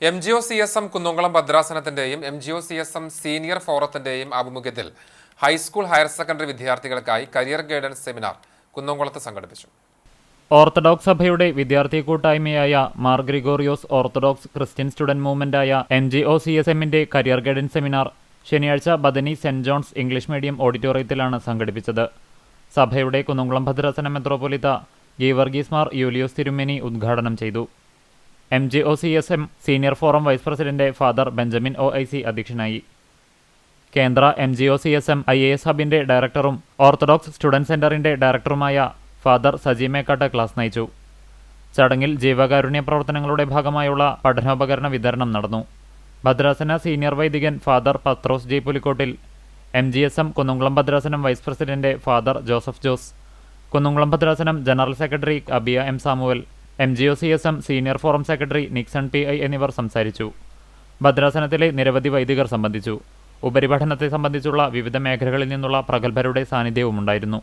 MGO-CSM Kunnamkulam ഭദ്രാസനത്തിന്റെയും MGO-CSM senior ഫോറത്തിന്റെയും ആഭിമുഖ്യത്തിൽ high school higher secondary വിദ്യാർത്ഥികൾക്കായി കരിയർ ഗൈഡൻസ് സെമിനാർ കുന്നംകുളത്ത് സംഘടിപ്പിച്ചു. ഓർത്തഡോക്സ് സഭയുടെ വിദ്യാർത്ഥി കൂട്ടായ്മയായ Mar Gregorios orthodox Christian student മൂവ്മെന്റായ MGO-CSMന്റെ കരിയർ ഗൈഡൻസ് സെമിനാർ ശനിയാഴ്ച Bethany Saint John's English medium ഓഡിറ്റോറിയത്തിലാണ് സംഘടിപ്പിച്ചത്. സഭയുടെ കുന്നംകുളം ഭദ്രാസന മെത്രോപൊലിത്ത ഗീവർഗീസ് മാർ യൂലിയോസ് തിരുമേനി ഉദ്ഘാടനം ചെയ്തു. MGO-CSM senior forum vice president father Benjamin OIC അധ്യക്ഷനായി. കേന്ദ്ര MGO-CSM IAS ഹബിന്റെ ഡയറക്ടറും ഓർത്തഡോക്സ് സ്റ്റുഡന്റ് സെന്ററിന്റെ ഡയറക്ടറുമായ ഫാദർ സജി മേക്കാട്ട് ക്ലാസ് നയിച്ചു. ചടങ്ങിൽ ജീവകാരുണ്യ പ്രവർത്തനങ്ങളുടെ ഭാഗമായുള്ള പഠനോപകരണ വിതരണം നടന്നു. ഭദ്രാസന സീനിയർ വൈദികൻ father Pathrose J Pulikkottil, MGSM Kunnamkulam ഭദ്രാസനം vice president father Joseph Jose, Kunnamkulam ഭദ്രാസനം general secretary Abiya M Samuel, MGO-CSM senior forum secretary Nixon PI എന്നിവർ സംസാരിച്ചു. ഭദ്രാസനത്തിലെ നിരവധി വൈദികർ സംബന്ധിച്ചു. ഉപരിപഠനത്തെ സംബന്ധിച്ചുള്ള വിവിധ മേഖലകളിൽ നിന്നുള്ള പ്രഗത്ഭരുടെ സാന്നിധ്യവുമുണ്ടായിരുന്നു.